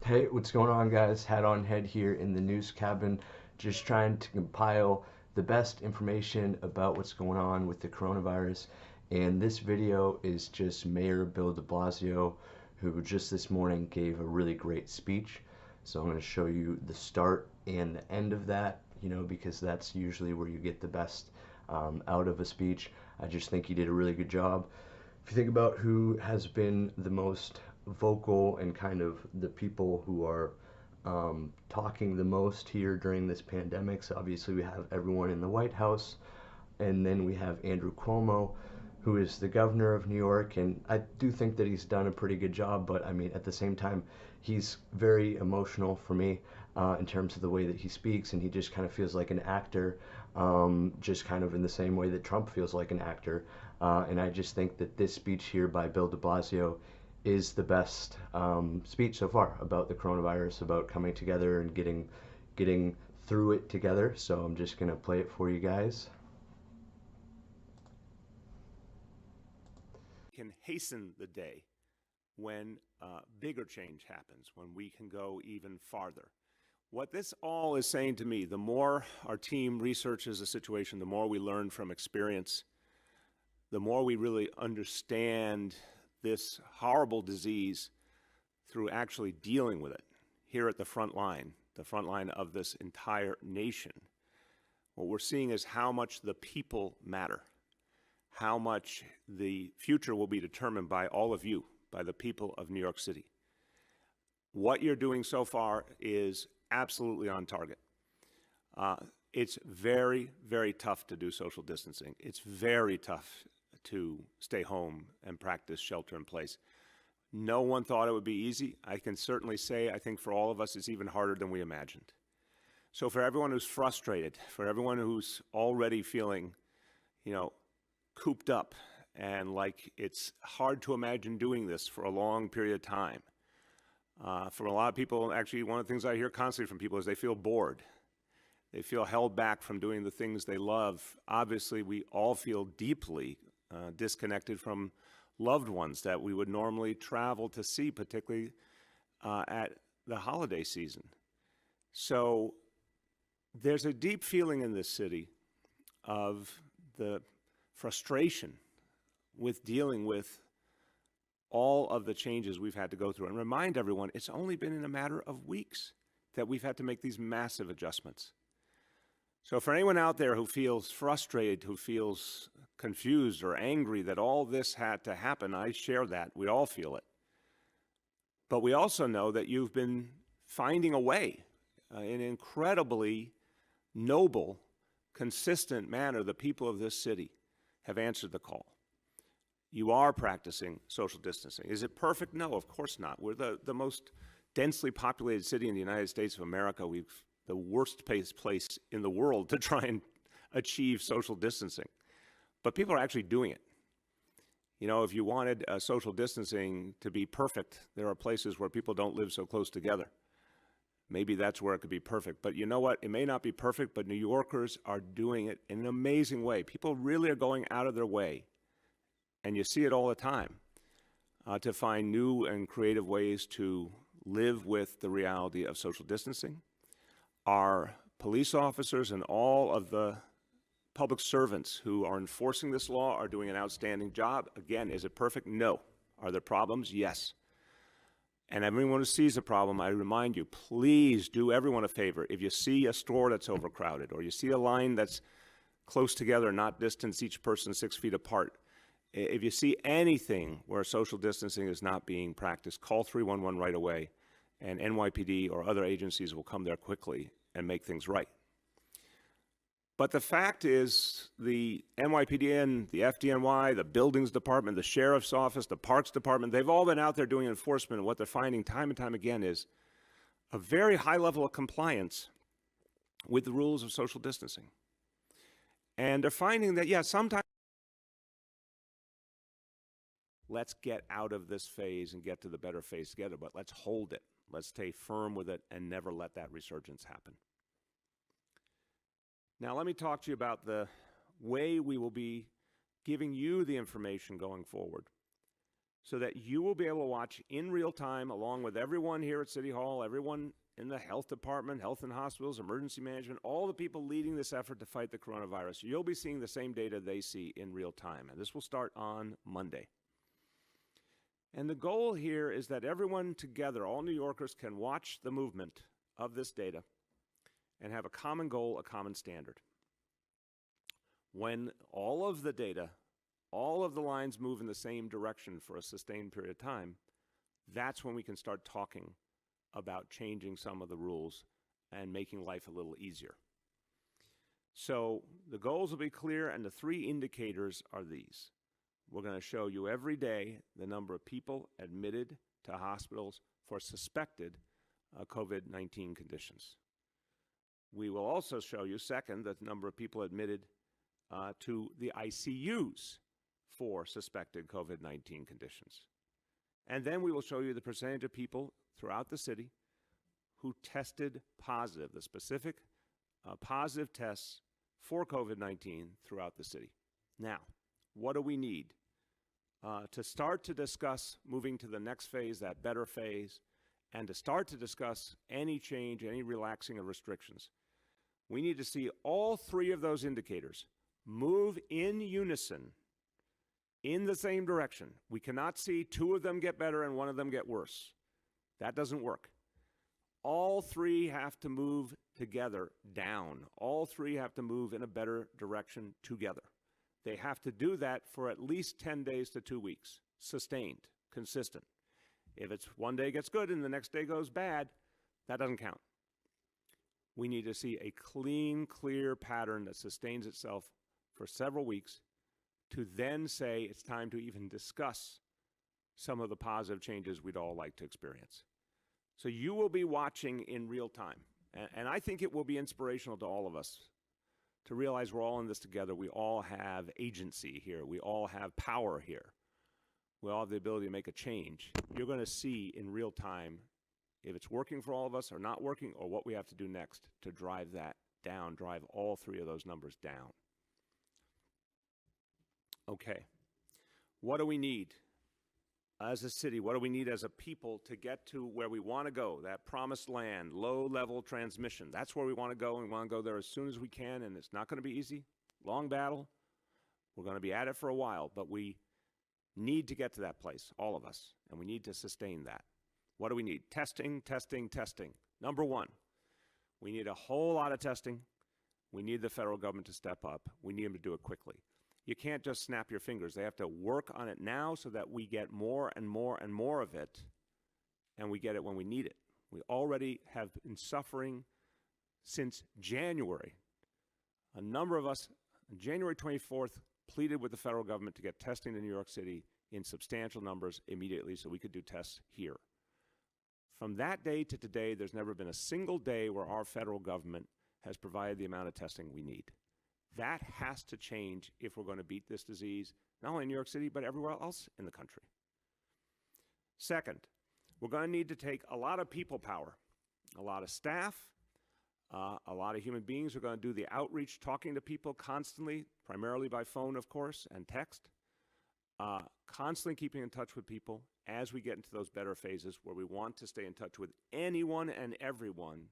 Hey, what's going on, guys? Hat on head here in the news cabin, just trying to compile the best information about what's going on with the coronavirus. And this video is just Mayor Bill DeBlasio, who just this morning gave a really great speech. So I'm going to show you the start and the end of that, because that's usually where you get the best out of a speech. I just think he did a really good job. If you think about who has been the most vocal and kind of the people who are talking the most here during this pandemic, so obviously we have everyone in the White House, and then we have Andrew Cuomo, who is the governor of New York, and I do think that he's done a pretty good job, but I mean, at the same time, he's very emotional for me in terms of the way that he speaks, and he just kind of feels like an actor, just kind of in the same way that Trump feels like an actor. And I just think that this speech here by Bill de Blasio is the best speech so far about the coronavirus, about coming together and getting through it together. So I'm just gonna play it for you guys. Can hasten the day when bigger change happens, when we can go even farther. What this all is saying to me, the more our team researches the situation, the more we learn from experience, the more we really understand this horrible disease through actually dealing with it here at the front line of this entire nation. What we're seeing is how much the people matter, how much the future will be determined by all of you, by the people of New York City. What you're doing so far is absolutely on target. It's very, very tough to do social distancing. It's very tough to stay home and practice shelter in place. No one thought it would be easy. I can certainly say, I think for all of us, it's even harder than we imagined. So for everyone who's frustrated, for everyone who's already feeling, cooped up and like it's hard to imagine doing this for a long period of time. For a lot of people, actually, one of the things I hear constantly from people is they feel bored. They feel held back from doing the things they love. Obviously, we all feel deeply disconnected from loved ones that we would normally travel to see, particularly at the holiday season. So there's a deep feeling in this city of the frustration with dealing with all of the changes we've had to go through. And remind everyone, it's only been in a matter of weeks that we've had to make these massive adjustments. So for anyone out there who feels frustrated, who feels confused or angry that all this had to happen, I share that. We all feel it. But we also know that you've been finding a way, in an incredibly noble, consistent manner. The people of this city have answered the call. You are practicing social distancing. Is it perfect? No, of course not. We're the most densely populated city in the United States of America. We've the worst place in the world to try and achieve social distancing. But people are actually doing it. If you wanted social distancing to be perfect, there are places where people don't live so close together. Maybe that's where it could be perfect. But you know what? It may not be perfect, but New Yorkers are doing it in an amazing way. People really are going out of their way, and you see it all the time, to find new and creative ways to live with the reality of social distancing. Our police officers and all of the public servants who are enforcing this law are doing an outstanding job. Again, is it perfect? No. Are there problems? Yes. And everyone who sees a problem, I remind you, please do everyone a favor. If you see a store that's overcrowded, or you see a line that's close together, not distance each person 6 feet apart, if you see anything where social distancing is not being practiced, call 311 right away, and NYPD or other agencies will come there quickly and make things right. But the fact is, the NYPD and the FDNY, the Buildings Department, the Sheriff's Office, the Parks Department, they've all been out there doing enforcement, and what they're finding time and time again is a very high level of compliance with the rules of social distancing. And they're finding that, yeah, sometimes let's get out of this phase and get to the better phase together, but let's hold it. Let's stay firm with it and never let that resurgence happen. Now, let me talk to you about the way we will be giving you the information going forward. so that you will be able to watch in real time, along with everyone here at City Hall, everyone in the health department, health and hospitals, emergency management, all the people leading this effort to fight the coronavirus. You'll be seeing the same data they see in real time, and this will start on Monday. And the goal here is that everyone together, all New Yorkers, can watch the movement of this data and have a common goal, a common standard. When all of the data, all of the lines move in the same direction for a sustained period of time, that's when we can start talking about changing some of the rules and making life a little easier. So the goals will be clear, and the 3 indicators are these. We're going to show you every day the number of people admitted to hospitals for suspected COVID-19 conditions. We will also show you, second, the number of people admitted to the ICUs for suspected COVID-19 conditions. And then we will show you the percentage of people throughout the city who tested positive, the specific positive tests for COVID-19 throughout the city. Now, what do we need to start to discuss moving to the next phase, that better phase, and to start to discuss any change, any relaxing of restrictions? We need to see all 3 of those indicators move in unison in the same direction. We cannot see 2 of them get better and 1 of them get worse. That doesn't work. All 3 have to move together down. All 3 have to move in a better direction together. They have to do that for at least 10 days to 2 weeks, sustained, consistent. If it's one day gets good and the next day goes bad, that doesn't count. We need to see a clean, clear pattern that sustains itself for several weeks to then say it's time to even discuss some of the positive changes we'd all like to experience. So you will be watching in real time, and I think it will be inspirational to all of us to realize we're all in this together. We all have agency here. We all have power here. We all have the ability to make a change. You're going to see in real time if it's working for all of us or not working, or what we have to do next to drive that down, drive all 3 of those numbers down. Okay, what do we need as a city? What do we need as a people to get to where we want to go, that promised land, low-level transmission? That's where we want to go, and we want to go there as soon as we can, and it's not going to be easy. Long battle. We're going to be at it for a while, but we need to get to that place, all of us, and we need to sustain that. What do we need? Testing, testing, testing. Number 1, we need a whole lot of testing. We need the federal government to step up. We need them to do it quickly. You can't just snap your fingers. They have to work on it now so that we get more and more and more of it, and we get it when we need it. We already have been suffering since January. A number of us, on January 24th, pleaded with the federal government to get testing in New York City in substantial numbers immediately so we could do tests here. From that day to today, there's never been a single day where our federal government has provided the amount of testing we need. That has to change if we're going to beat this disease, not only in New York City, but everywhere else in the country. Second, we're going to need to take a lot of people power, a lot of staff, a lot of human beings who are going to do the outreach, talking to people constantly, primarily by phone, of course, and text, constantly keeping in touch with people as we get into those better phases where we want to stay in touch with anyone and everyone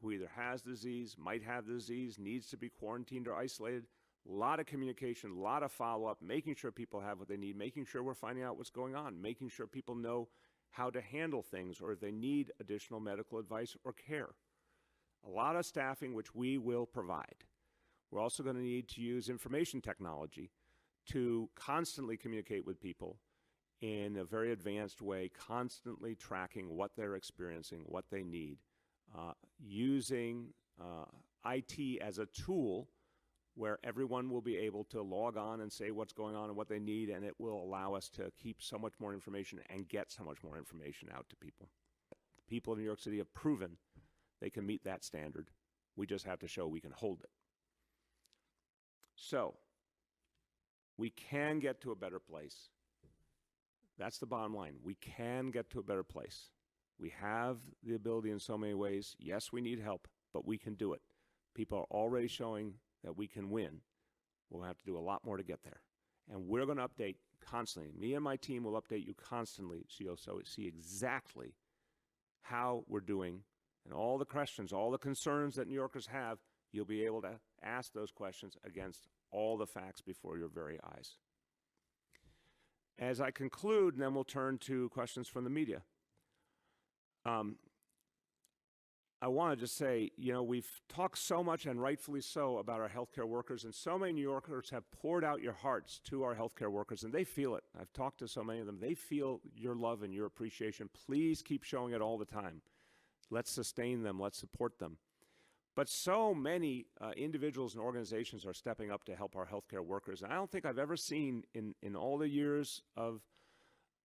who either has the disease, might have the disease, needs to be quarantined or isolated. A lot of communication, a lot of follow-up, making sure people have what they need, making sure we're finding out what's going on, making sure people know how to handle things or if they need additional medical advice or care. A lot of staffing, which we will provide. We're also going to need to use information technology to constantly communicate with people in a very advanced way, constantly tracking what they're experiencing, what they need. Using IT as a tool where everyone will be able to log on and say what's going on and what they need, and it will allow us to keep so much more information and get so much more information out to people. People in New York City have proven they can meet that standard. We just have to show we can hold it. So, we can get to a better place. That's the bottom line. We can get to a better place. We have the ability in so many ways. Yes, we need help, but we can do it. People are already showing that we can win. We'll have to do a lot more to get there. And we're going to update constantly. Me and my team will update you constantly so you'll see exactly how we're doing, and all the questions, all the concerns that New Yorkers have, you'll be able to ask those questions against all the facts before your very eyes. As I conclude, and then we'll turn to questions from the media. I want to just say, you know, we've talked so much, and rightfully so, about our healthcare workers, and so many New Yorkers have poured out your hearts to our healthcare workers, and they feel it. I've talked to so many of them. They feel your love and your appreciation. Please keep showing it all the time. Let's sustain them. Let's support them. But so many individuals and organizations are stepping up to help our healthcare workers. And I don't think I've ever seen in all the years of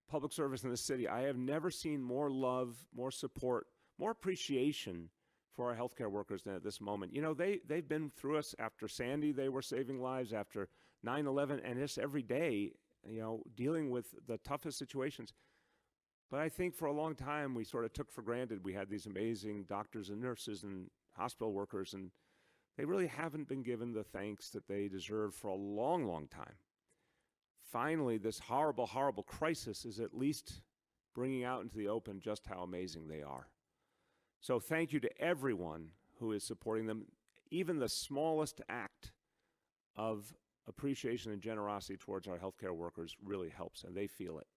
public service in this city, I have never seen more love, more support, more appreciation for our healthcare workers than at this moment. You know, they've been through us. After Sandy, they were saving lives. After 9/11, and just every day, you know, dealing with the toughest situations. But I think for a long time, we sort of took for granted we had these amazing doctors and nurses and hospital workers, and they really haven't been given the thanks that they deserve for a long, long time. Finally, this horrible, horrible crisis is at least bringing out into the open just how amazing they are. So thank you to everyone who is supporting them. Even the smallest act of appreciation and generosity towards our healthcare workers really helps, and they feel it.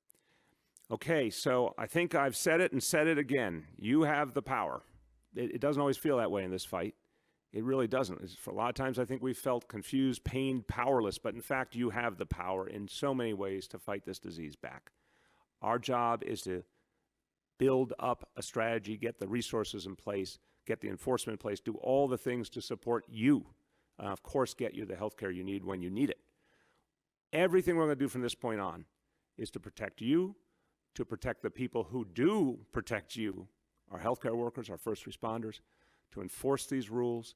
Okay, so I think I've said it and said it again. You have the power. It doesn't always feel that way in this fight. It really doesn't. For a lot of times I think we've felt confused, pained, powerless, but in fact you have the power in so many ways to fight this disease back. Our job is to build up a strategy, get the resources in place, get the enforcement in place, do all the things to support you. Of course, get you the health care you need when you need it. Everything we're going to do from this point on is to protect you, to protect the people who do protect you, our healthcare workers, our first responders, to enforce these rules,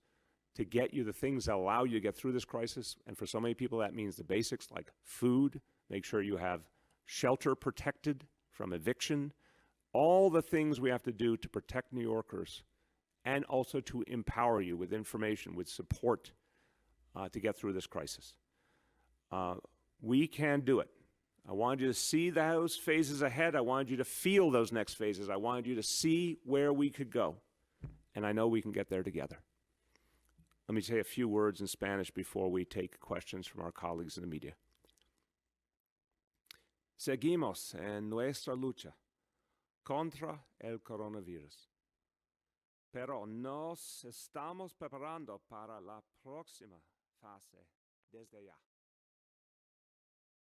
to get you the things that allow you to get through this crisis. And for so many people, that means the basics like food, make sure you have shelter protected from eviction, all the things we have to do to protect New Yorkers, and also to empower you with information, with support to get through this crisis. We can do it. I wanted you to see those phases ahead. I wanted you to feel those next phases. I wanted you to see where we could go. And I know we can get there together. Let me say a few words in Spanish before we take questions from our colleagues in the media. Seguimos en nuestra lucha contra el coronavirus. Pero nos estamos preparando para la próxima fase desde ya.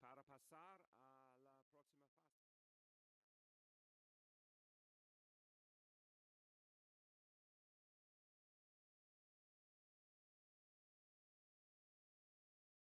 Para pasar